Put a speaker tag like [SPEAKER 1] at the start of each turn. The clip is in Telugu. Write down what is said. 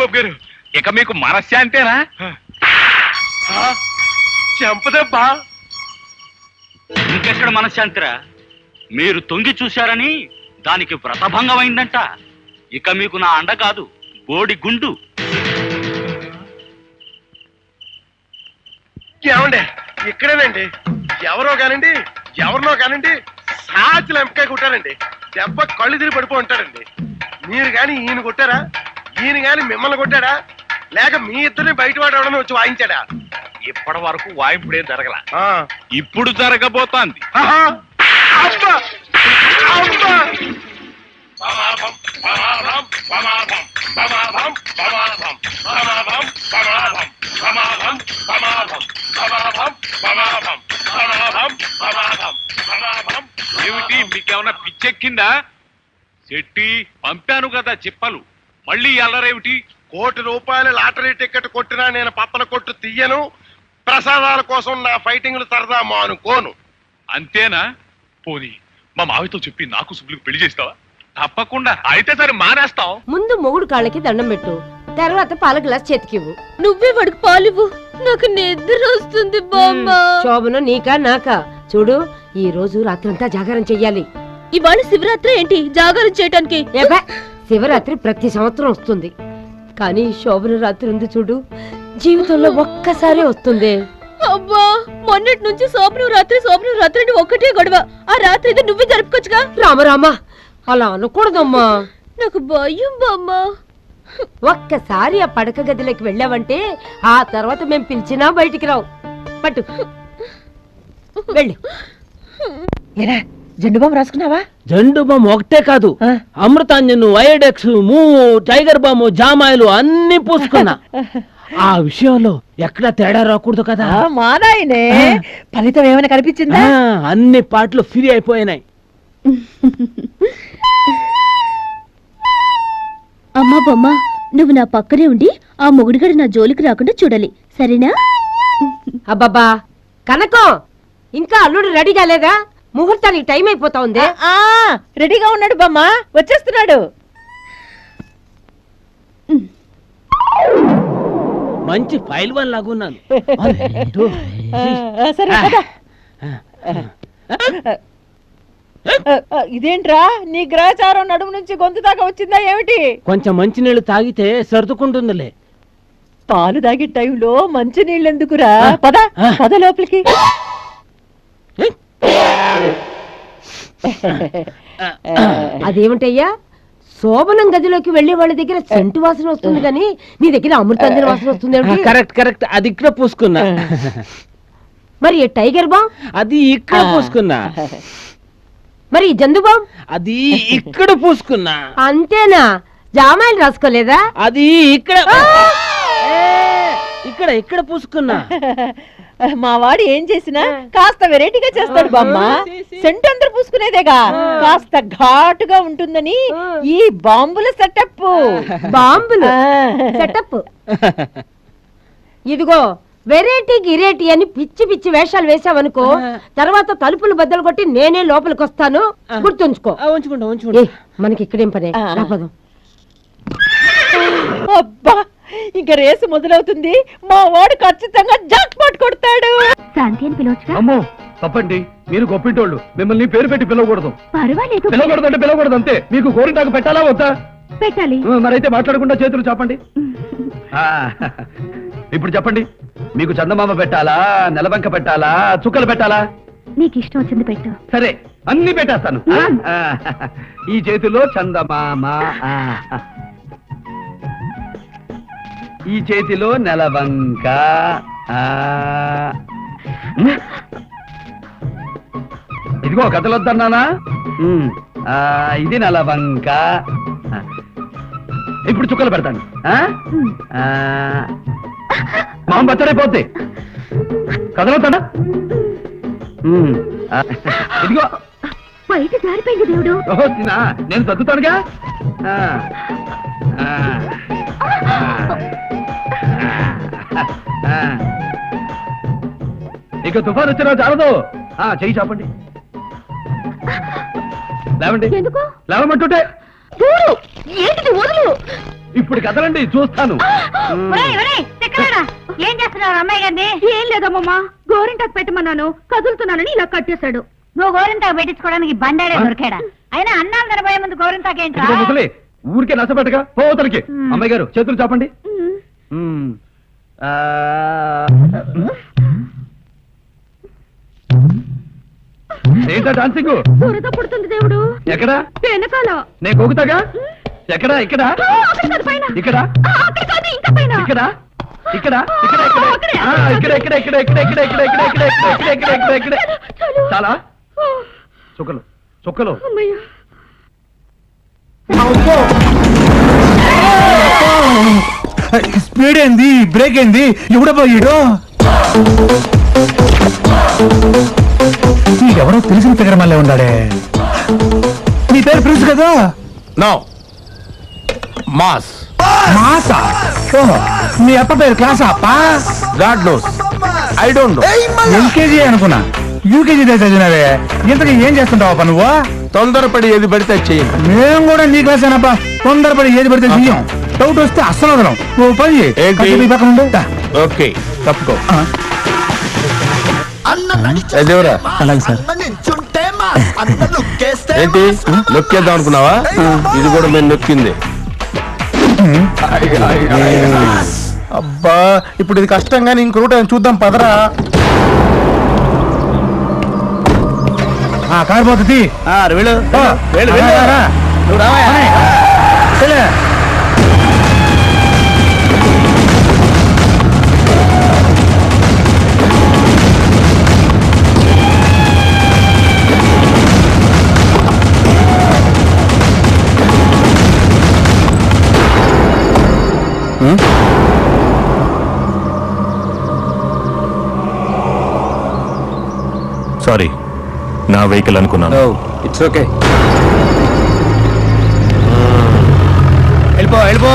[SPEAKER 1] బాబు గారు ఇక మీకు మనశ్శాంతేనా? చెంపదబ్బా.
[SPEAKER 2] ఇంకెక్కడ మనశ్శాంతిరా? మీరు తొంగి చూశారని దానికి వ్రతభంగం అయిందంట. ఇక మీకు నా అండ కాదు, బోడి గుండు.
[SPEAKER 1] ఏమండి ఇక్కడేనండి. ఎవరో కానండి ఎవరినో కానండి సాచి లెంపకాయ కొట్టారండి. దెబ్బ కళ్ళు తిరిగి పడిపో ఉంటారండి. మీరు గాని ఈయన కొట్టారా? ఈయన గాని మిమ్మల్ని కొట్టాడా? లేక మీ ఇద్దరిని బయట వాడవడం వచ్చి వాయించాడా? ఇప్పటి వరకు వాయింపుడేం జరగల, ఇప్పుడు జరగబోతోంది. ఏమిటి మీకేమన్నా పిచ్చెక్కిందా? చెట్టి పంపాను కదా చిప్పలు, మళ్ళీ ఎల్లరేమిటి? ₹1,00,00,000 లాటరీ టికెట్ కొట్టినా నేను పప్పల కొట్టు తీయను. ప్రసాదాల కోసం నా ఫైటింగ్లు సరదా మానుకోను. అంతేనా? పోనీ మా మావితో చెప్పి నాకు సుబ్బులకు పెళ్లి చేస్తావా? తప్పకుండా. అయితే సరే మానేస్తాం.
[SPEAKER 3] ముందు మొగుడు కాళ్ళకి దండం పెట్టు, తర్వాత పాల గ్లాస్ చేతికివ్వు.
[SPEAKER 4] నువ్వే వాడికి పాలివ్వు, నాకు నిద్ర వస్తుంది బామ్మ.
[SPEAKER 3] శోభను నీకా నాకా? చూడు, ఈ రోజు రాత్రంతా జాగారం చెయ్యాలి.
[SPEAKER 4] ఇవాళ శివరాత్రి ఏంటి జాగారం చేయటానికి?
[SPEAKER 3] శివరాత్రి ప్రతి సంవత్సరం వస్తుంది, కానీ శోభన రాత్రి ఉంది చూడు, జీవితంలో ఒక్కసారి వస్తుంది.
[SPEAKER 4] అబ్బా, మొన్నటి నుంచి శోభనం రాత్రి ఒక్కటే గొడవ. ఆ రాత్రి ఇది నువ్వే జరుపుకోవచ్చుగా.
[SPEAKER 3] రామరామా, అలా అనకూడదమ్మా.
[SPEAKER 4] నాకు భయం బామ్మ.
[SPEAKER 3] ఒక్కసారి ఆ పడక గదిలోకి వెళ్ళావంటే ఆ తర్వాత మేం పిలిచినా బయటికి రావు. పట్టు వెళ్ళు.
[SPEAKER 5] జెండు బాంబు రాసుకున్నావా?
[SPEAKER 6] జెండు బాంబు ఒకటే కాదు, అమృతాంజన్, వైడెక్స్, మూవ్, టైగర్ బాంబు, జామాయిలు అన్ని పూసుకున్నా. ఆ విషయంలో ఎక్కడా తేడా రాకూడదు కదా.
[SPEAKER 5] మా నాయనే, ఫలితం ఏమైనా కనిపించిందా?
[SPEAKER 6] అన్ని పాటలు ఫ్రీ అయిపోయినాయి.
[SPEAKER 4] అమ్మా బొమ్మ, నువ్వు నా పక్కనే ఉండి ఆ మొగుడిగడు నా జోలికి రాకుండా చూడాలి, సరేనా?
[SPEAKER 3] అబ్బబ్బా కనకం, ఇంకా అల్లుడు రెడీ కాలేదా? ముహూర్తానికి టైం అయిపోతా ఉంది.
[SPEAKER 5] రెడీగా ఉన్నాడు బామ్మ, వచ్చేస్తున్నాడు.
[SPEAKER 6] మంచి ఫైల్ వన్ లాగున్నాను.
[SPEAKER 5] సరే కదా. ఇదేంట్రా, నీ గ్రహచారం నడుము నుంచి గొంతు దాకా వచ్చిందా ఏమిటి?
[SPEAKER 6] కొంచెం మంచి నీళ్లు తాగితే సర్దుకుంటుందిలే.
[SPEAKER 5] పాలు తాగే టైంలో మంచి నీళ్ళు ఎందుకురా? పద పద లోపలికి.
[SPEAKER 3] అదేమిటయ్యా, శోభనం గదిలోకి వెళ్లే వాళ్ళ దగ్గర సెంటు వాసన వస్తుంది కానీ నీ దగ్గర అమృతాంజన వాసన వస్తుంది.
[SPEAKER 6] కరెక్ట్ కరెక్ట్, అది ఇక్కడ పూసుకున్నా.
[SPEAKER 3] మరి టైగర్ బాంబ్
[SPEAKER 6] అది ఇక్కడ పూసుకున్నా.
[SPEAKER 3] మరి జందు బాంబ్
[SPEAKER 6] అది ఇక్కడ పూసుకున్నా.
[SPEAKER 3] అంతేనా? జామాయిలు రాసుకోలేదా?
[SPEAKER 6] అది ఇక్కడ ఇక్కడ ఇక్కడ పూసుకున్నా.
[SPEAKER 5] మా వాడు ఏం చేసినా కాస్త వెరైటీగా చేస్తాడు బామ్మ. సెంటు అందరు పూసుకునేదేగా, కాస్త ఘాటుగా ఉంటుందని ఈ బాంబుల సెటప్.
[SPEAKER 3] బాంబులు సెటప్. ఇదిగో వెరైటీ గిరేటీ అని పిచ్చి పిచ్చి వేషాలు వేసావనుకో, తర్వాత తలుపులు బద్దలు కొట్టి నేనే లోపలికి వస్తాను, గుర్తుంచుకో.
[SPEAKER 6] ఉంచుకుంటా.
[SPEAKER 3] మనకి ఇక్కడేం పనే.
[SPEAKER 5] అబ్బా, ఇంకా రేసు మొదలవుతుంది. మా వాడు ఖచ్చితంగా జాక్ పాట్ కొడతాడు.
[SPEAKER 4] శాంతి అని పిలవచ్చు.
[SPEAKER 7] అమ్మో తప్పండి, మీరు గొప్పింటోళ్ళు, మిమ్మల్ని పేరు పెట్టి పిలవకూడదు.
[SPEAKER 4] పర్వాలేదు,
[SPEAKER 7] పిలవకూడదు అంటే పిలవకూడదు అంతే. మీకు గోరింటాకు పెట్టాలా వద్దా?
[SPEAKER 4] పెట్టాలి.
[SPEAKER 7] మరైతే మాట్లాడకుండా చేతులు చాపండి. ఇప్పుడు చెప్పండి, మీకు చందమామ పెట్టాలా, నెలబంక పెట్టాలా, చుక్కలు పెట్టాలా?
[SPEAKER 4] నీకు ఇష్టం వచ్చింది పెట్టు.
[SPEAKER 7] సరే, అన్ని పెట్టేస్తాను. ఈ చేతిలో చందమామ, ఈ చేతిలో నెలవంక, ఇదిగో కథలొద్దన్నానా? ఇది నెలవంక. ఇప్పుడు చుక్కలు పెడతాను. మామ బచ్చరైపోద్ది. కథలొద్దానా? ఇదిగో
[SPEAKER 4] బయట జారిపోయింది దేవుడు.
[SPEAKER 7] నేను సర్దుతానుగా. ఇక తుఫాన్ వచ్చినా చాలదు. చెయ్యి చాపండి. లేవండి.
[SPEAKER 4] ఎందుకు?
[SPEAKER 7] లేవమంటుంటే
[SPEAKER 4] ఏంటిది? వదులు.
[SPEAKER 7] ఇప్పుడు కదలండి చూస్తాను.
[SPEAKER 4] ఏం చేస్తున్నావు అమ్మాయి గారిని? ఏం లేదమ్మమ్మా, గోరింటాకు పెట్టమన్నాను, కదులుతున్నానని ఇలా కట్టేశాడు. నువ్వు గోరింటాకు పెట్టించుకోవడానికి బండాడే దొరికాడా? అయినా అన్నాలు తినబోయే ముందు గోరింటాకు ఏంట్రా?
[SPEAKER 7] ఇదిగో ముసలి, ఊరికే నచ్చబెట్టగా పోతలకి. అమ్మాయి గారు చేతులు చాపండి. ఏంటా డాన్సింగ్?
[SPEAKER 4] బురద పుడుతుంది దేవుడు.
[SPEAKER 7] ఎక్కడ?
[SPEAKER 4] వెనకాల.
[SPEAKER 7] నేను కోకుతాగా. ఎక్కడ? ఇక్కడ ఇక్కడ ఇక్కడ ఇక్కడ ఇక్కడ చాలా చుక్కలు చుక్కలు.
[SPEAKER 8] స్పీడ్ ఏంది, బ్రేక్ ఏంది, ఎవడ పోయాడు? నీకెవరో తెలిసిన దగ్గర మళ్ళీ ఉన్నాడే. నీ పేరు ప్రిన్స్ కదా?
[SPEAKER 1] No, mass.
[SPEAKER 8] మాసా? నీ అప్ప పేరు క్లాసా అప్ప?
[SPEAKER 1] God knows, I don't know.
[SPEAKER 8] LKG అనుకున్నా, యూకేజీ చదివినవే. ఇంతకీ ఏం చేస్తుంటావు అప్ప నువ్వు?
[SPEAKER 1] తొందరపడి ఏది పడితే చెయ్యండి.
[SPEAKER 8] మేము కూడా నీ క్లాస్ అనప్ప, తొందరపడి ఏది పడితే చెయ్యం. డౌట్ వస్తే అస్సలు వదలం. ఓ పని చెయ్యి.
[SPEAKER 1] ఏంటి?
[SPEAKER 8] నీ పక్కన ఉండు.
[SPEAKER 1] ఓకే, తప్పుకో.
[SPEAKER 8] దేవరా అలాగే సార్.
[SPEAKER 1] ఏంటి నొక్కేద్దాం అనుకున్నావా? ఇది కూడా మేము నొక్కింది.
[SPEAKER 8] అబ్బా, ఇప్పుడు ఇది కష్టంగా ఇంకొకటి చూద్దాం పదరా. కారు పోతుంది.
[SPEAKER 1] వెళ్ళు.
[SPEAKER 9] సారీ, నా వెహికల్ అనుకున్నాను.
[SPEAKER 1] It's okay.
[SPEAKER 7] వెళ్ళిపో వెళ్ళిపో.